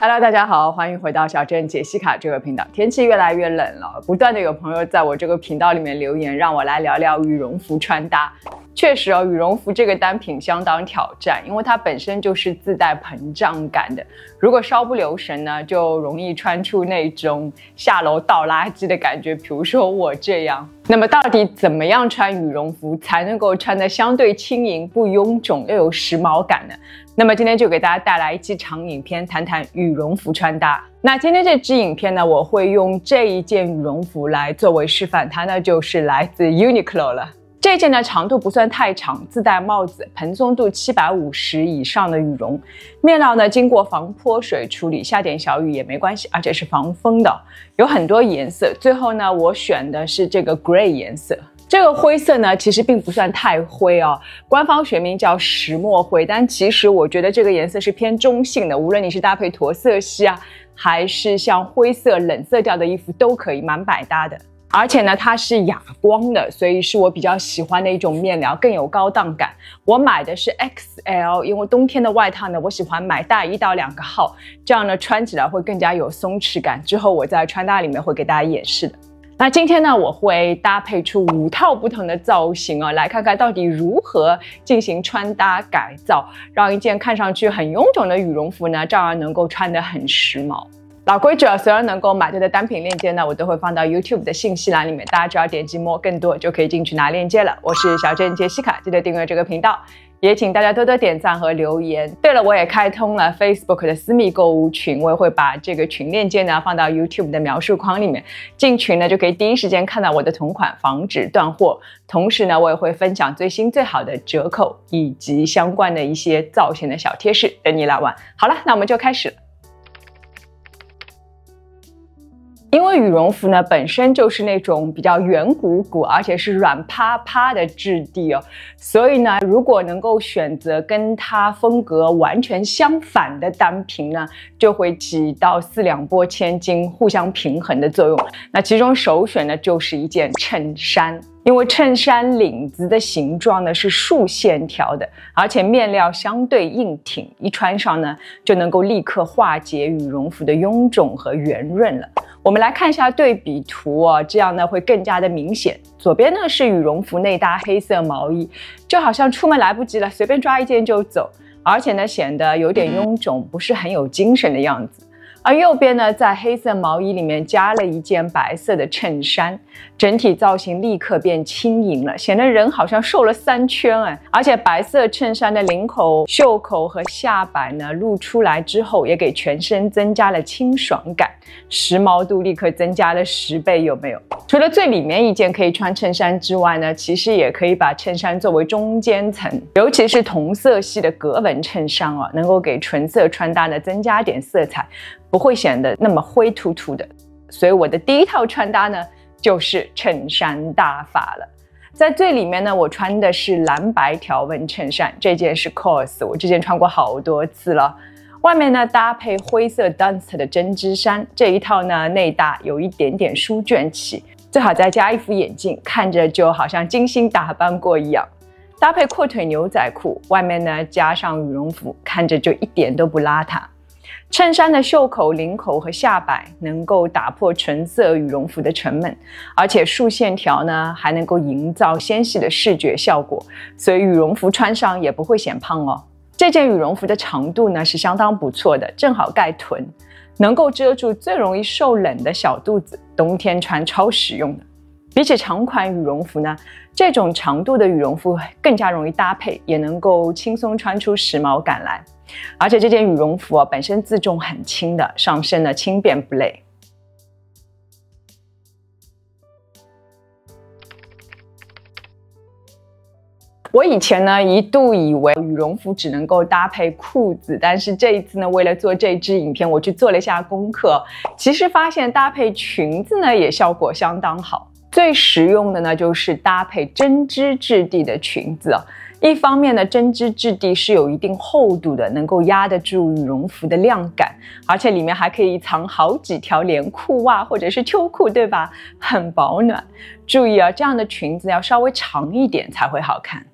Hello， 大家好，欢迎回到小镇杰西卡这个频道。天气越来越冷了，不断的有朋友在我这个频道里面留言，让我来聊聊羽绒服穿搭。确实哦，羽绒服这个单品相当挑战，因为它本身就是自带膨胀感的。如果稍不留神呢，就容易穿出那种下楼倒垃圾的感觉。比如说我这样。那么到底怎么样穿羽绒服才能够穿得相对轻盈、不臃肿又有时髦感呢？那么今天就给大家带来一期长影片，谈谈羽绒服穿搭。那今天这支影片呢，我会用这一件羽绒服来作为示范，它呢就是来自 Uniqlo 了。这件呢长度不算太长，自带帽子，蓬松度750以上的羽绒，面料呢经过防泼水处理，下点小雨也没关系，而且是防风的，有很多颜色。最后呢，我选的是这个 Grey 颜色。这个灰色呢，其实并不算太灰哦，官方学名叫石墨灰，但其实我觉得这个颜色是偏中性的，无论你是搭配驼色系啊，还是像灰色冷色调的衣服都可以，蛮百搭的。而且呢，它是哑光的，所以是我比较喜欢的一种面料，更有高档感。我买的是 XL， 因为冬天的外套呢，我喜欢买大1到2个号，这样呢穿起来会更加有松弛感。之后我在穿搭里面会给大家演示的。那今天呢，我会搭配出5套不同的造型哦，来看看到底如何进行穿搭改造，让一件看上去很臃肿的羽绒服呢，照样能够穿得很时髦。老规矩，所有能够买对的单品链接呢，我都会放到 YouTube 的信息栏里面，大家只要点击摸更多就可以进去拿链接了。我是小镇杰西卡，记得订阅这个频道，也请大家多多点赞和留言。对了，我也开通了 Facebook 的私密购物群，我也会把这个群链接呢放到 YouTube 的描述框里面，进群呢就可以第一时间看到我的同款，防止断货。同时呢，我也会分享最新最好的折扣以及相关的一些造型的小贴士等你来玩。好了，那我们就开始了。因为羽绒服呢本身就是那种比较圆鼓鼓，而且是软趴趴的质地哦，所以呢，如果能够选择跟它风格完全相反的单品呢，就会起到4两拨千斤、互相平衡的作用。那其中首选呢就是一件衬衫。因为衬衫领子的形状呢是竖线条的，而且面料相对硬挺，一穿上呢就能够立刻化解羽绒服的臃肿和圆润了。我们来看一下对比图哦，这样呢会更加的明显。左边呢是羽绒服内搭黑色毛衣，就好像出门来不及了，随便抓一件就走，而且呢显得有点臃肿，不是很有精神的样子。而右边呢，在黑色毛衣里面加了一件白色的衬衫，整体造型立刻变轻盈了，显得人好像瘦了3圈哎！而且白色衬衫的领口、袖口和下摆呢露出来之后，也给全身增加了清爽感，时髦度立刻增加了10倍，有没有？除了最里面一件可以穿衬衫之外呢，其实也可以把衬衫作为中间层，尤其是同色系的格纹衬衫哦，能够给纯色穿搭呢增加点色彩。不会显得那么灰突突的，所以我的第一套穿搭呢就是衬衫大法了。在最里面呢，我穿的是蓝白条纹衬衫，这件是 COS， 我之前穿过好多次了。外面呢搭配灰色 Dunst 的针织衫，这一套呢内搭有一点点书卷气，最好再加一副眼镜，看着就好像精心打扮过一样。搭配阔腿牛仔裤，外面呢加上羽绒服，看着就一点都不邋遢。衬衫的袖口、领口和下摆能够打破纯色羽绒服的沉闷，而且竖线条呢还能够营造纤细的视觉效果，所以羽绒服穿上也不会显胖哦。这件羽绒服的长度呢是相当不错的，正好盖臀，能够遮住最容易受冷的小肚子，冬天穿超实用的。比起长款羽绒服呢，这种长度的羽绒服更加容易搭配，也能够轻松穿出时髦感来。而且这件羽绒服本身自重很轻的，上身呢轻便不累。我以前呢一度以为羽绒服只能够搭配裤子，但是这一次呢，为了做这支影片，我去做了一下功课，其实发现搭配裙子呢也效果相当好。最实用的呢就是搭配针织质地的裙子一方面呢，针织质地是有一定厚度的，能够压得住羽绒服的亮感，而且里面还可以藏好几条连裤袜或者是秋裤，对吧？很保暖。注意这样的裙子要稍微长一点才会好看。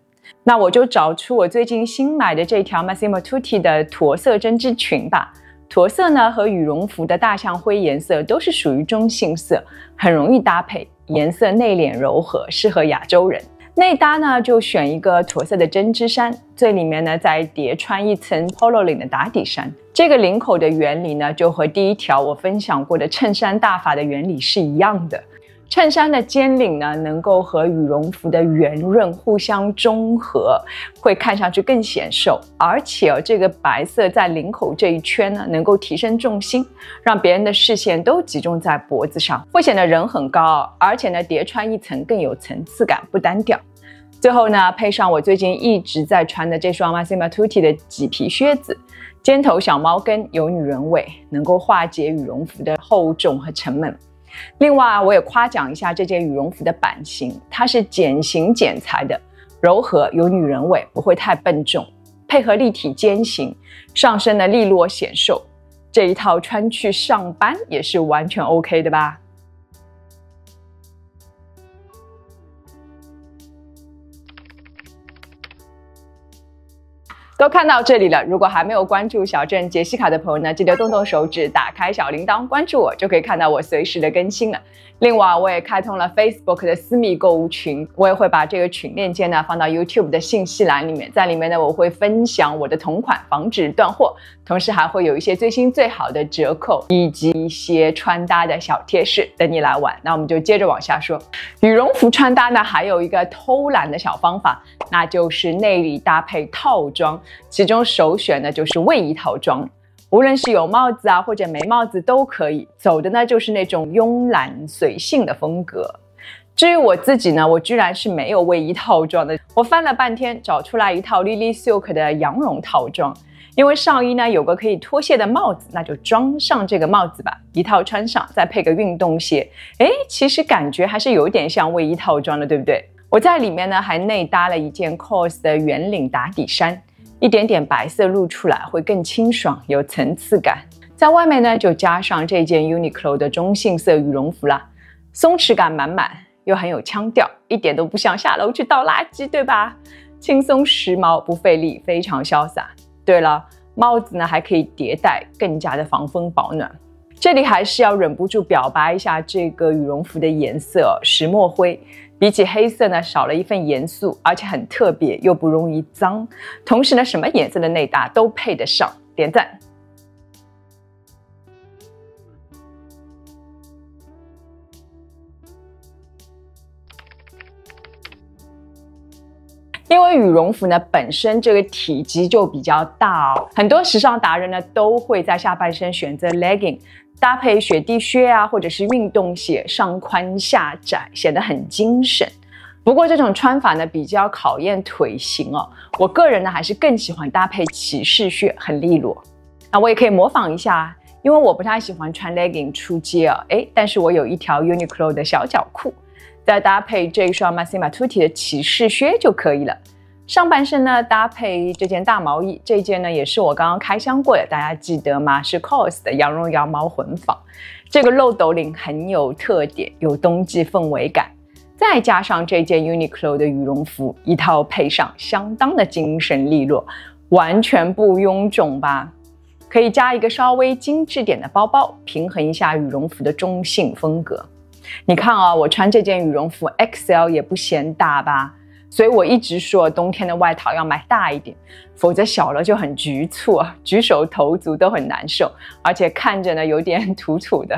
那我就找出我最近新买的这条 Massimo Tutti 的驼色针织裙吧。驼色呢和羽绒服的大象灰颜色都是属于中性色，很容易搭配，颜色内敛柔和，适合亚洲人。内搭呢就选一个驼色的针织衫，最里面呢再叠穿一层 polo 领的打底衫。这个领口的原理呢就和第一条我分享过的衬衫大法的原理是一样的。衬衫的尖领呢能够和羽绒服的圆润互相中和，会看上去更显瘦，而且这个白色在领口这一圈呢能够提升重心，让别人的视线都集中在脖子上，会显得人很高，而且呢叠穿一层更有层次感，不单调。最后呢配上我最近一直在穿的这双 Massimo Tutti 的麂皮靴子，尖头小猫跟，有女人味，能够化解羽绒服的厚重和沉闷。另外我也夸奖一下这件羽绒服的版型，它是剪型剪裁的，柔和有女人味，不会太笨重，配合立体肩型，上身的利落显瘦，这一套穿去上班也是完全 OK 的吧。都看到这里了，如果还没有关注小镇杰西卡的朋友呢，记得动动手指，打开小铃铛，关注我，就可以看到我随时的更新了。另外，我也开通了 Facebook 的私密购物群，我也会把这个群链接呢放到 YouTube 的信息栏里面，在里面呢我会分享我的同款，防止断货，同时还会有一些最新最好的折扣，以及一些穿搭的小贴士等你来玩。那我们就接着往下说，羽绒服穿搭呢还有一个偷懒的小方法，那就是内里搭配套装，其中首选的就是卫衣套装。无论是有帽子啊或者没帽子都可以，走的呢就是那种慵懒随性的风格。至于我自己呢，我居然是没有卫衣套装的，我翻了半天找出来一套 Lily Silk 的羊绒套装。因为上衣呢有个可以脱卸的帽子，那就装上这个帽子吧，一套穿上，再配个运动鞋，其实感觉还是有点像卫衣套装的，对不对？我在里面呢还内搭了一件 COS 的圆领打底衫，一点点白色露出来会更清爽，有层次感。在外面呢就加上这件 Uniqlo 的中性色羽绒服啦，松弛感满满，又很有腔调，一点都不像下楼去倒垃圾，对吧？轻松时髦，不费力，非常潇洒。对了，帽子呢还可以叠戴，更加的防风保暖。这里还是要忍不住表白一下这个羽绒服的颜色，石墨灰。比起黑色呢，少了一份严肃，而且很特别，又不容易脏。同时呢，什么颜色的内搭都配得上，点赞。因为羽绒服呢本身这个体积就比较大很多时尚达人呢都会在下半身选择 legging， 搭配雪地靴啊或者是运动鞋，上宽下窄，显得很精神。不过这种穿法呢比较考验腿型我个人呢还是更喜欢搭配骑士靴，很利落。那我也可以模仿一下，因为我不太喜欢穿 legging 出街但是我有一条 Uniqlo 的小脚裤，再搭配这一双 Massimo Tutti 的骑士靴就可以了。上半身呢搭配这件大毛衣，这件呢也是我刚刚开箱过的，大家记得吗？是 COS 的羊绒羊毛混纺，这个漏斗领很有特点，有冬季氛围感。再加上这件 Uniqlo 的羽绒服，一套配上，相当的精神利落，完全不臃肿吧？可以加一个稍微精致点的包包，平衡一下羽绒服的中性风格。你看我穿这件羽绒服 XL 也不嫌大吧？所以我一直说冬天的外套要买大一点，否则小了就很局促举手投足都很难受，而且看着呢有点土土的。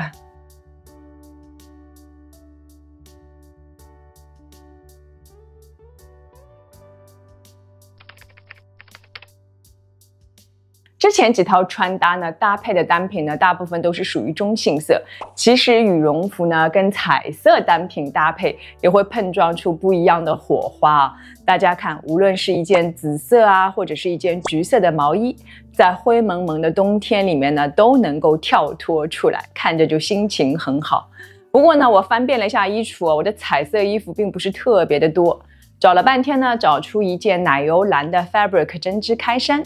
之前几套穿搭呢，搭配的单品呢，大部分都是属于中性色。其实羽绒服呢，跟彩色单品搭配，也会碰撞出不一样的火花大家看，无论是一件紫色或者是一件橘色的毛衣，在灰蒙蒙的冬天里面呢，都能够跳脱出来，看着就心情很好。不过呢，我翻遍了一下衣橱我的彩色衣服并不是特别的多，找了半天呢，找出一件奶油蓝的 fabric 针织开衫。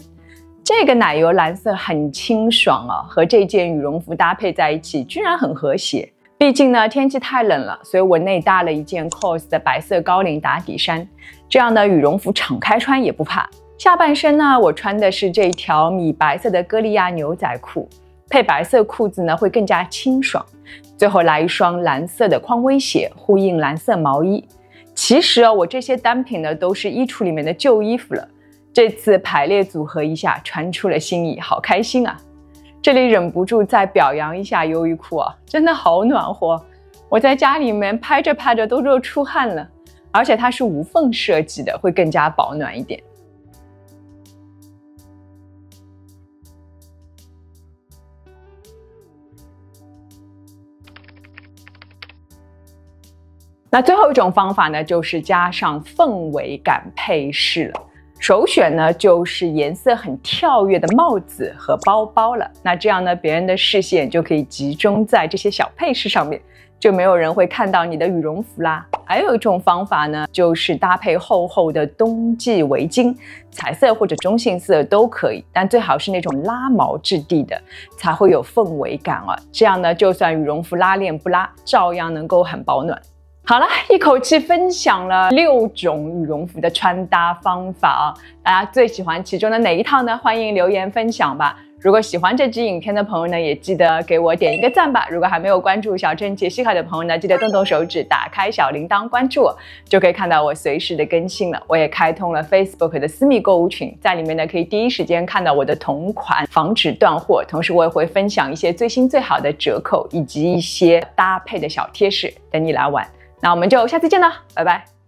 这个奶油蓝色很清爽和这件羽绒服搭配在一起，居然很和谐。毕竟呢天气太冷了，所以我内搭了一件 COS 的白色高领打底衫，这样的羽绒服敞开穿也不怕。下半身呢，我穿的是这条米白色的歌利亚牛仔裤，配白色裤子呢会更加清爽。最后来一双蓝色的匡威鞋，呼应蓝色毛衣。其实我这些单品呢都是衣橱里面的旧衣服了，这次排列组合一下，穿出了新意，好开心啊！这里忍不住再表扬一下优衣库啊，真的好暖和，我在家里面拍着拍着都热出汗了，而且它是无缝设计的，会更加保暖一点。那最后一种方法呢，就是加上氛围感配饰了。首选呢就是颜色很跳跃的帽子和包包了。那这样呢，别人的视线就可以集中在这些小配饰上面，就没有人会看到你的羽绒服啦。还有一种方法呢，就是搭配厚厚的冬季围巾，彩色或者中性色都可以，但最好是那种拉毛质地的，才会有氛围感啊。这样呢，就算羽绒服拉链不拉，照样能够很保暖。好了，一口气分享了6种羽绒服的穿搭方法啊！大家最喜欢其中的哪一套呢？欢迎留言分享吧。如果喜欢这支影片的朋友呢，也记得给我点一个赞吧。如果还没有关注小镇杰西卡的朋友呢，记得动动手指，打开小铃铛关注我，就可以看到我随时的更新了。我也开通了 Facebook 的私密购物群，在里面呢可以第一时间看到我的同款，防止断货。同时我也会分享一些最新最好的折扣，以及一些搭配的小贴士，等你来玩。那我们就下次见了，拜拜。